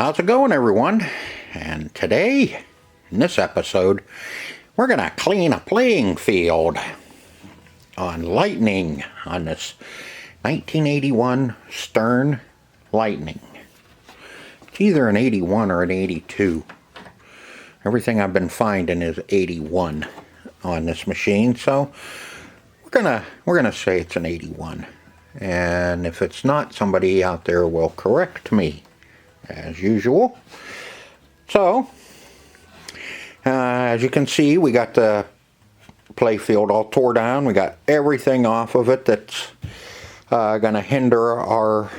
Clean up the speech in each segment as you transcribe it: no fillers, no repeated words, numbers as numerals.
How's it going, everyone? And today, in this episode, we're going to clean a playing field on Lightning, on this 1981 Stern Lightning. It's either an 81 or an 82. Everything I've been finding is 81 on this machine, so we're gonna say it's an 81. And if it's not, somebody out there will correct me, as usual. So, as you can see, we got the play field all tore down. We got everything off of it that's going to hinder our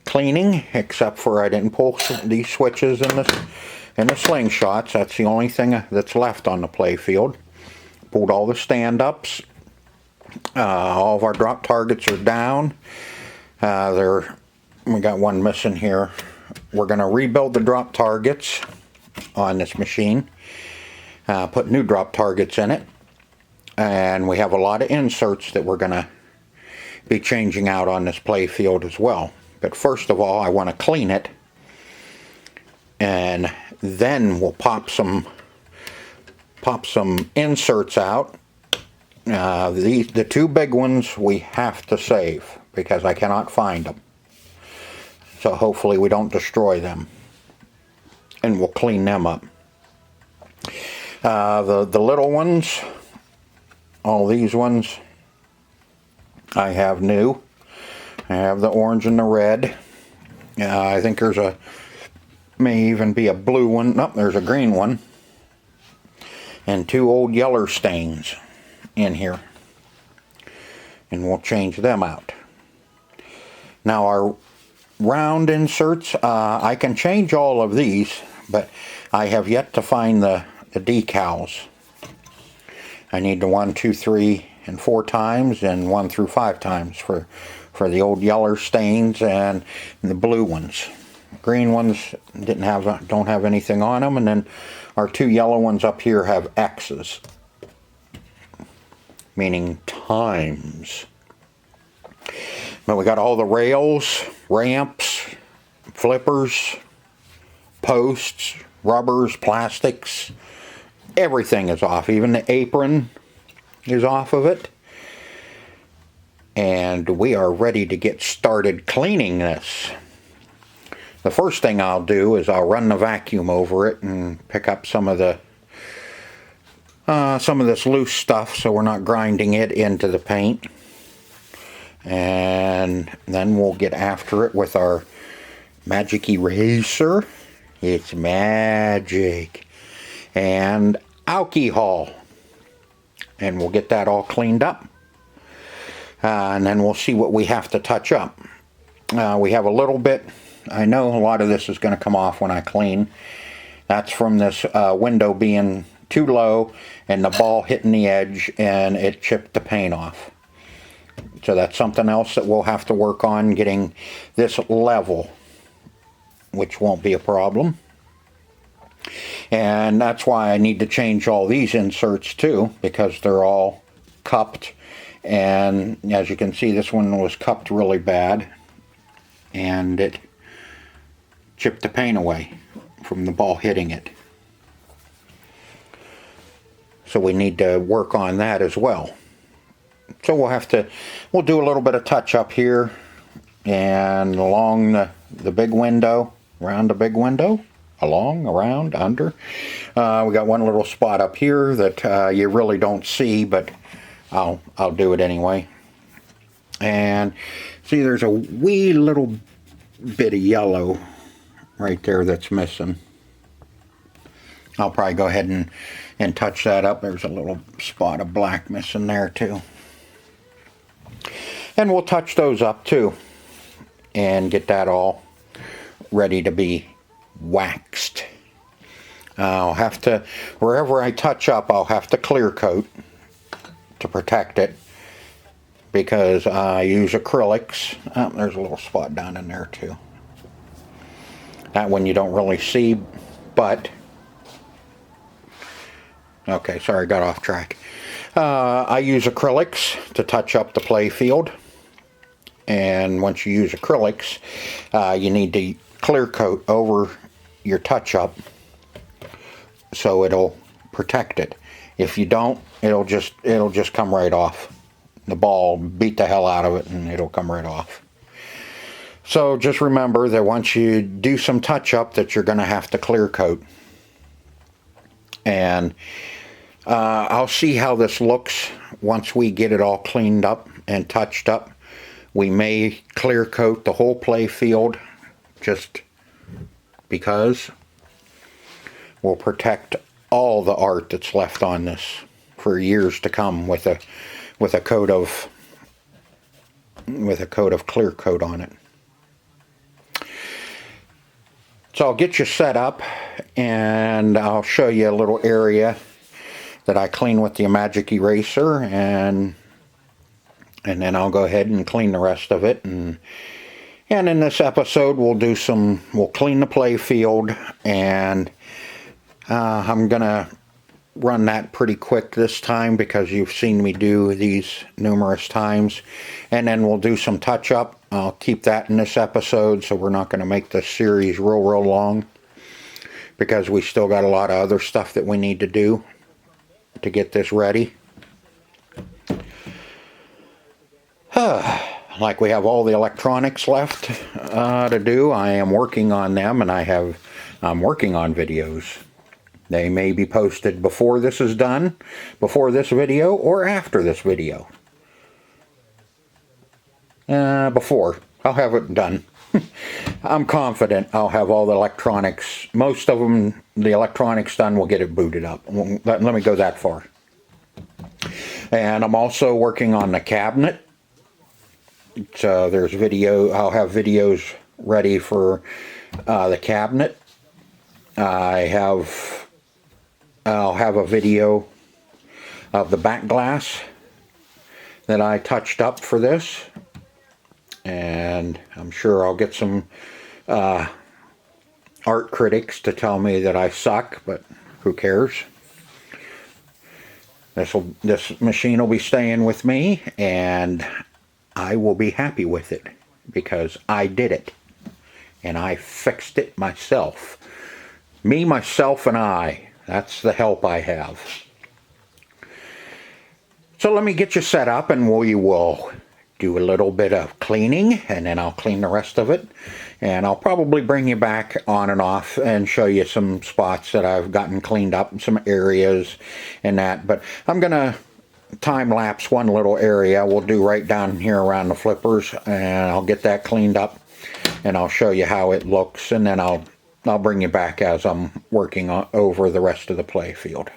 cleaning, except for I didn't pull these switches and the slingshots. That's the only thing that's left on the play field. Pulled all the stand-ups. All of our drop targets are down. We got one missing here. We're going to rebuild the drop targets on this machine. Put new drop targets in it. And we have a lot of inserts that we're going to be changing out on this play field as well. But first of all, I want to clean it. And then we'll pop some inserts out. The two big ones we have to save because I cannot find them. So hopefully we don't destroy them. And we'll clean them up. The little ones, all these ones, I have new. I have the orange and the red. I think may even be a blue one. Nope, there's a green one. And two old yeller stains in here. And we'll change them out. Now our round inserts, I can change all of these, but I have yet to find the decals. I need the 1, 2, 3, and 4 times, and 1 through 5 times for the old yeller stains and the blue ones. Green ones don't have anything on them, and then our 2 yellow ones up here have X's, meaning times. But we got all the rails, ramps, flippers, posts, rubbers, plastics. Everything is off. Even the apron is off of it. And we are ready to get started cleaning this. The first thing I'll do is I'll run the vacuum over it and pick up some of this loose stuff so we're not grinding it into the paint. And then we'll get after it with our magic eraser. It's magic. And alcohol. And we'll get that all cleaned up. And then we'll see what we have to touch up. We have a little bit. I know a lot of this is going to come off when I clean. That's from this window being too low and the ball hitting the edge and it chipped the paint off. So that's something else that we'll have to work on, getting this level, which won't be a problem. And that's why I need to change all these inserts too, because they're all cupped. And as you can see, this one was cupped really bad, and it chipped the paint away from the ball hitting it. So we need to work on that as well. So we'll do a little bit of touch up here and along the big window, around the big window, along, around, under. We got one little spot up here that you really don't see, but I'll do it anyway. And see, there's a wee little bit of yellow right there that's missing. I'll probably go ahead and touch that up. There's a little spot of black missing there too. And we'll touch those up too and get that all ready to be waxed. I'll have to, wherever I touch up, I'll have to clear coat to protect it because I use acrylics. Oh, there's a little spot down in there too. That one you don't really see, but okay, sorry, got off track. I use acrylics to touch up the play field. And once you use acrylics, you need to clear coat over your touch-up so it'll protect it. If you don't, it'll just come right off. The ball beat the hell out of it and it'll come right off. So just remember that once you do some touch-up that you're going to have to clear coat. And I'll see how this looks once we get it all cleaned up and touched up. We may clear coat the whole play field just because we'll protect all the art that's left on this for years to come with a coat of clear coat on it. So I'll get you set up and I'll show you a little area that I clean with the magic eraser, and then I'll go ahead and clean the rest of it. And in this episode we'll clean the play field, and I'm gonna run that pretty quick this time because you've seen me do these numerous times. And then we'll do some touch up. I'll keep that in this episode, so we're not going to make this series real long because we still got a lot of other stuff that we need to do to get this ready. Like we have all the electronics left to do. I am working on them, and I'm working on videos. They may be posted before this is done, before this video, or after this video. Before. I'll have it done. I'm confident I'll have all the electronics, most of them, the electronics done. We'll get it booted up. Let me go that far. And I'm also working on the cabinet. So there's video. I'll have videos ready for the cabinet. I'll have a video of the back glass that I touched up for this, and I'm sure I'll get some art critics to tell me that I suck, but who cares? This machine will be staying with me, and I will be happy with it because I did it and I fixed it myself. Me, myself, and I. That's the help I have. So let me get you set up, and we will do a little bit of cleaning, and then I'll clean the rest of it. And I'll probably bring you back on and off and show you some spots that I've gotten cleaned up, and some areas and that. But I'm going to time lapse one little area. We'll do right down here around the flippers, and I'll get that cleaned up, and I'll show you how it looks, and then I'll bring you back as I'm working over the rest of the play field.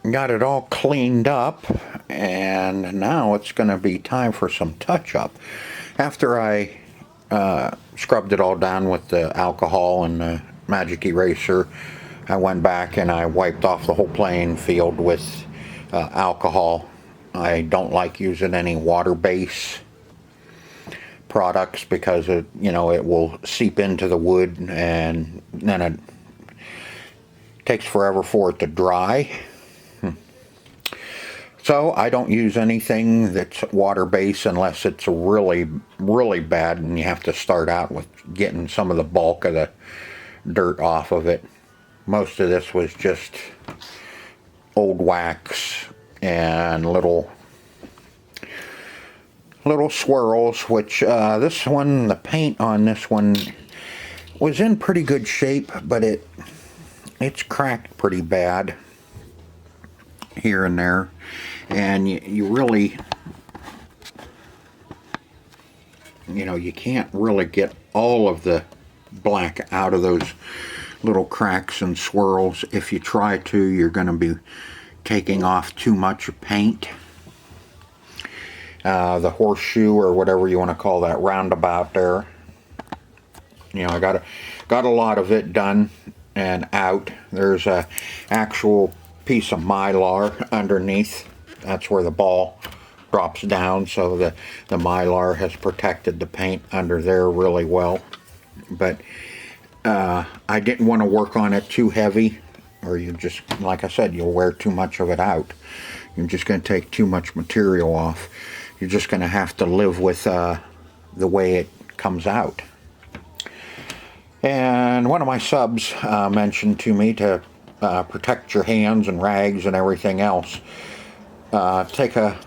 got it all cleaned up, and now it's going to be time for some touch-up. After I scrubbed it all down with the alcohol and the magic eraser, I went back and I wiped off the whole playing field with alcohol. I don't like using any water-based products because it will seep into the wood, and then it takes forever for it to dry. So I don't use anything that's water-based unless it's really, really bad and you have to start out with getting some of the bulk of the dirt off of it. Most of this was just old wax and little swirls, which this one, the paint on this one was in pretty good shape, but it's cracked pretty bad here and there, and you really, you can't really get all of the black out of those little cracks and swirls. If you try to, you're going to be taking off too much paint. The horseshoe, or whatever you want to call that roundabout there, I got a lot of it done and out. There's a actual piece of mylar underneath. That's where the ball drops down, so the mylar has protected the paint under there really well. But I didn't want to work on it too heavy, or you just, like I said, you'll wear too much of it out. You're just going to take too much material off. You're just going to have to live with the way it comes out. And one of my subs mentioned to me to protect your hands and rags and everything else. Take a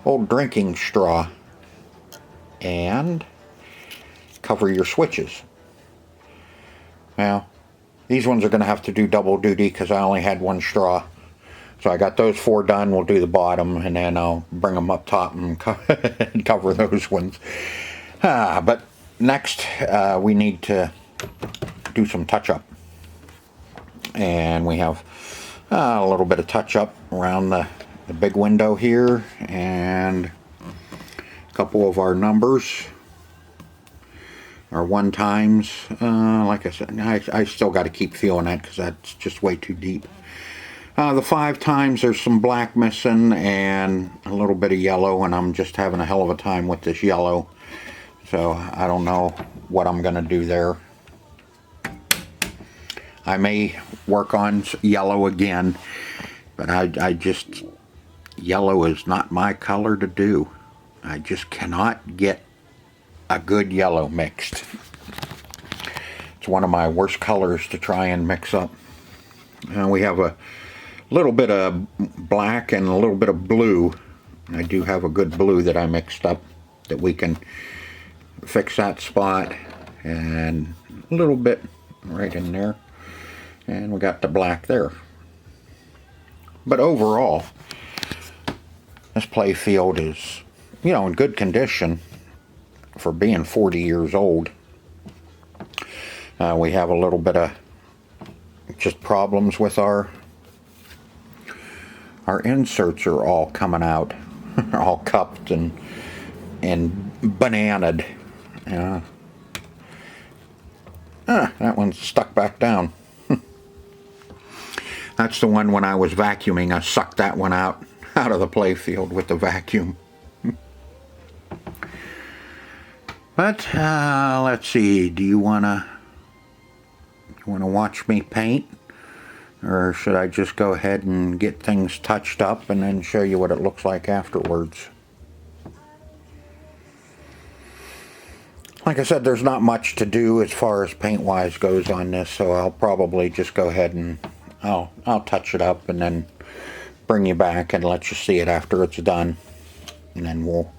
old drinking straw and cover your switches. Now, these ones are going to have to do double duty because I only had one straw. So I got those 4 done. We'll do the bottom, and then I'll bring them up top and cover those ones. But next, we need to do some touch-up. And we have a little bit of touch-up around the big window here, and a couple of our numbers, our 1 times. Like I said, I still got to keep feeling that because that's just way too deep. The 5 times, there's some black missing and a little bit of yellow, and I'm just having a hell of a time with this yellow. So I don't know what I'm going to do there. I may work on yellow again, but I just, yellow is not my color to do. I just cannot get a good yellow mixed. It's one of my worst colors to try and mix up. We have a little bit of black and a little bit of blue. I do have a good blue that I mixed up that we can fix that spot, and a little bit right in there, and we got the black there. But overall, this play field is, in good condition for being 40 years old. We have a little bit of just problems with our inserts are all coming out, all cupped and bananaed. That one's stuck back down. That's the one when I was vacuuming, I sucked that one out of the play field with the vacuum. But let's see, do you wanna watch me paint? Or should I just go ahead and get things touched up and then show you what it looks like afterwards? Like I said, there's not much to do as far as paint-wise goes on this, so I'll probably just go ahead and I'll touch it up and then bring you back and let you see it after it's done. And then we'll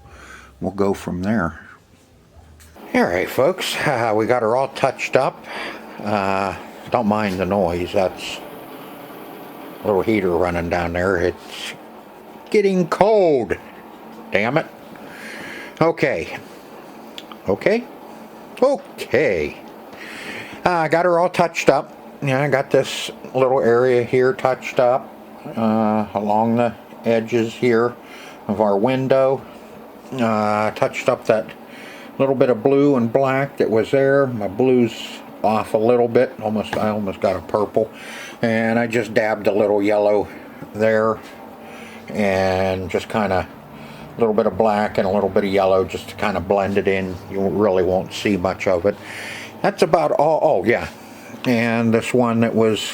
go from there. Alright folks, we got her all touched up. Don't mind the noise, that's a little heater running down there. It's getting cold. Damn it. Okay. I got her all touched up. yeah, I got this little area here touched up along the edges here of our window. Touched up that little bit of blue and black that was there. My blue's off a little bit. I almost got a purple. And I just dabbed a little yellow there. And just kind of a little bit of black and a little bit of yellow just to kind of blend it in. You really won't see much of it. That's about all. Oh, yeah. And this one that was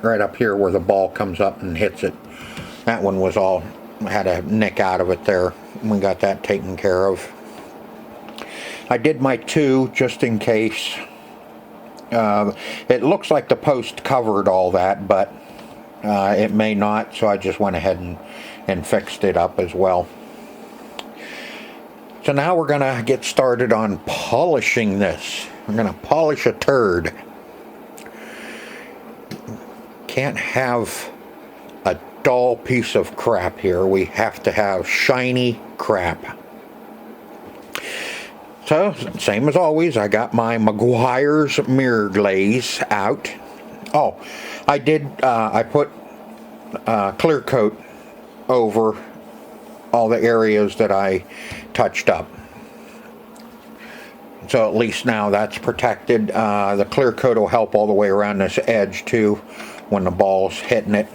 right up here where the ball comes up and hits it. That one was all, had a nick out of it there. We got that taken care of. I did my two just in case. It looks like the post covered all that, but it may not, so I just went ahead and fixed it up as well. So now we're gonna get started on polishing this. We're gonna polish a turd. Can't have a dull piece of crap here. We have to have shiny crap. So, same as always, I got my Meguiar's mirror glaze out. Oh, I put clear coat over all the areas that I touched up. So at least now that's protected. The clear coat will help all the way around this edge too when the ball's hitting it.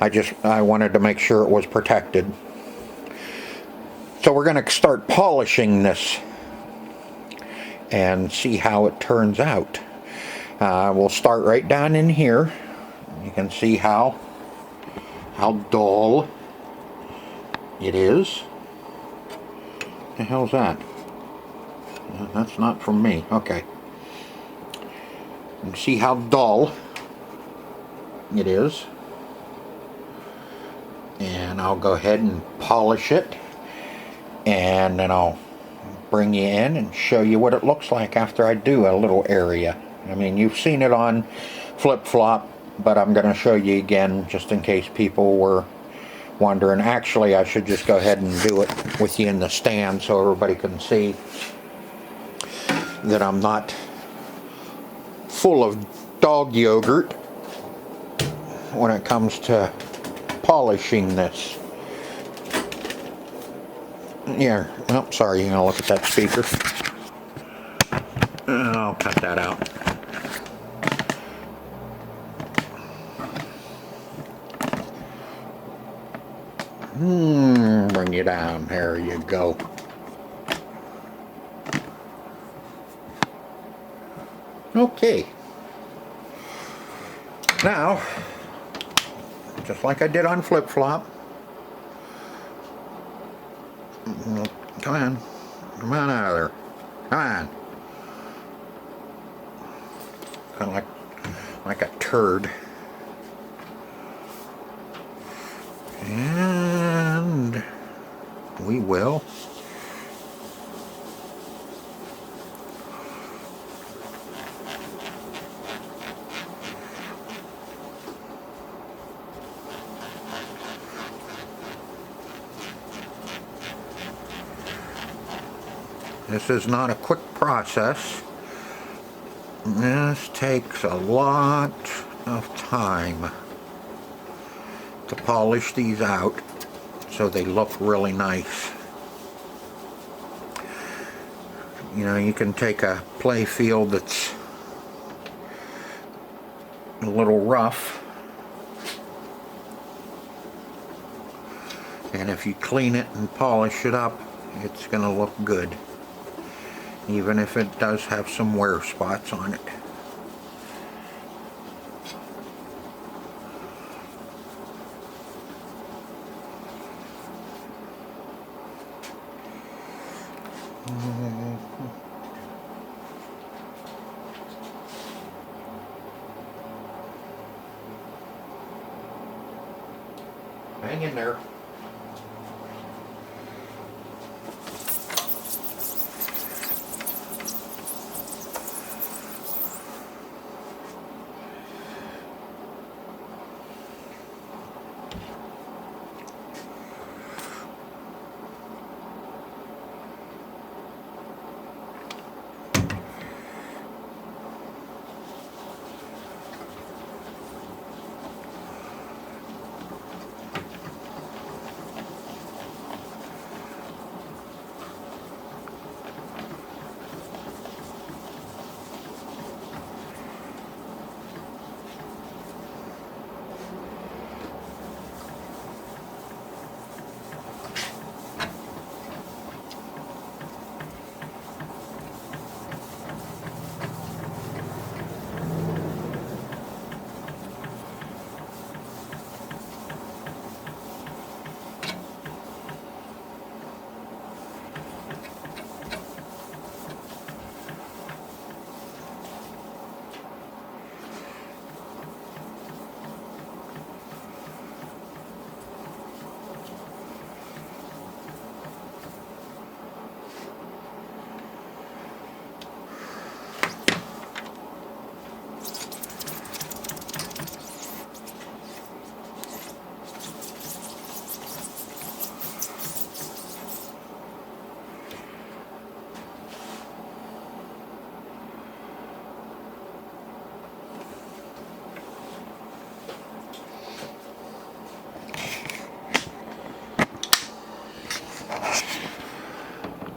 I wanted to make sure it was protected. So we're going to start polishing this and see how it turns out. We'll start right down in here. You can see how dull it is. What the hell's that? That's not from me. Okay. You can see how dull it is. And I'll go ahead and polish it. And then I'll bring you in and show you what it looks like after I do a little area. I mean, you've seen it on flip-flop, but I'm going to show you again just in case people were wondering. Actually, I should just go ahead and do it with you in the stand so everybody can see that I'm not full of dog yogurt when it comes to polishing this. Yeah, oh, sorry, you're gonna look at that speaker. I'll cut that out. Bring you down. There you go. Okay. Now, just like I did on flip-flop. Come on. Come on out of there. Come on. Kind of like a turd. And we will This is not a quick process. This takes a lot of time to polish these out so they look really nice. You know, you can take a play field that's a little rough, and if you clean it and polish it up, it's going to look good, even if it does have some wear spots on it. Hang in there.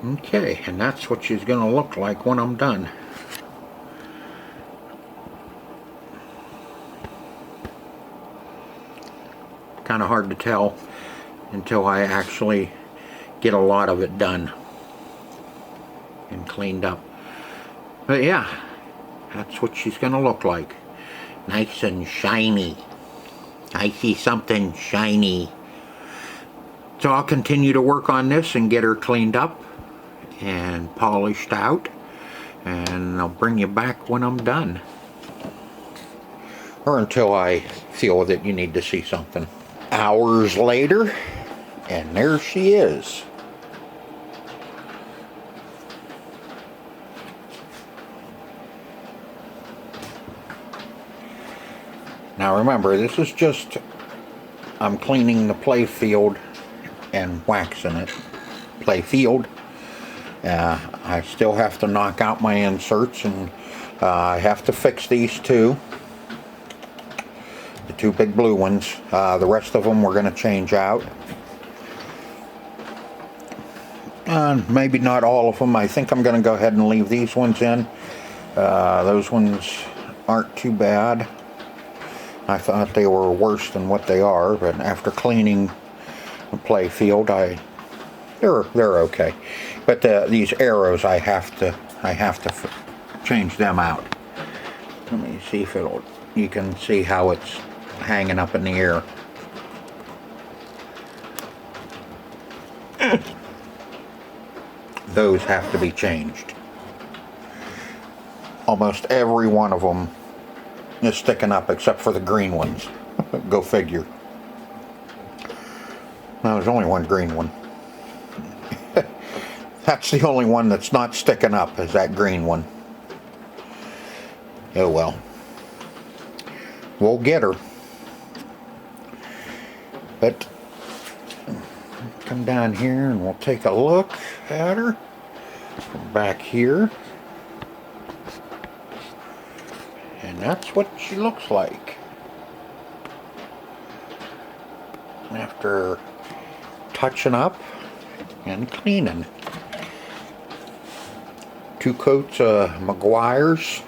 Okay, and that's what she's going to look like when I'm done. Kind of hard to tell until I actually get a lot of it done and cleaned up. But yeah, that's what she's going to look like. Nice and shiny. I see something shiny. So I'll continue to work on this and get her cleaned up and polished out, and I'll bring you back when I'm done, or until I feel that you need to see something. Hours later, and there she is. Now remember, this is just, I'm cleaning the play field and waxing it. Play field. I still have to knock out my inserts, and I have to fix these two. The two big blue ones. The rest of them we're going to change out. Maybe not all of them. I think I'm going to go ahead and leave these ones in. Those ones aren't too bad. I thought they were worse than what they are, but after cleaning the play field, they're okay. But these arrows, I have to change them out. Let me see if you can see how it's hanging up in the air. Those have to be changed. Almost every one of them is sticking up except for the green ones. Go figure. Now there's only one green one. That's the only one that's not sticking up, is that green one. Oh well. We'll get her. But come down here and we'll take a look at her from back here. And that's what she looks like after touching up and cleaning. 2 coats of McGuire's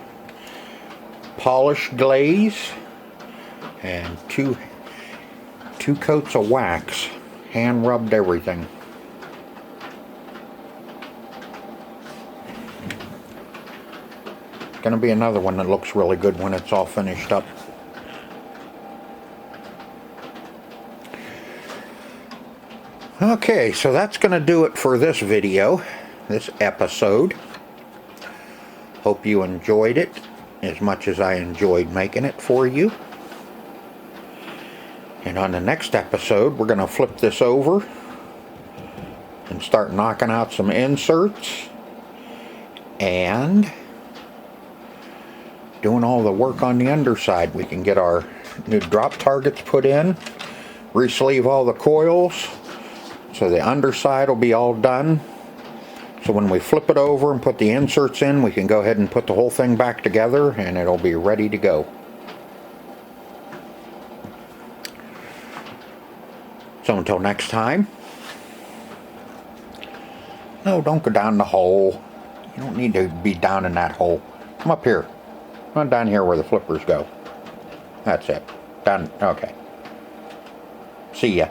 polished glaze and two coats of wax. Hand rubbed everything. Gonna be another one that looks really good when it's all finished up. Okay, so that's gonna do it for this video, this episode. Hope you enjoyed it as much as I enjoyed making it for you. And on the next episode, we're gonna flip this over and start knocking out some inserts and doing all the work on the underside. We can get our new drop targets put in, re-sleeve all the coils, so the underside will be all done. So when we flip it over and put the inserts in, we can go ahead and put the whole thing back together and it'll be ready to go. So until next time. No, don't go down the hole. You don't need to be down in that hole. Come up here. Come on down here where the flippers go. That's it. Done. Okay. See ya.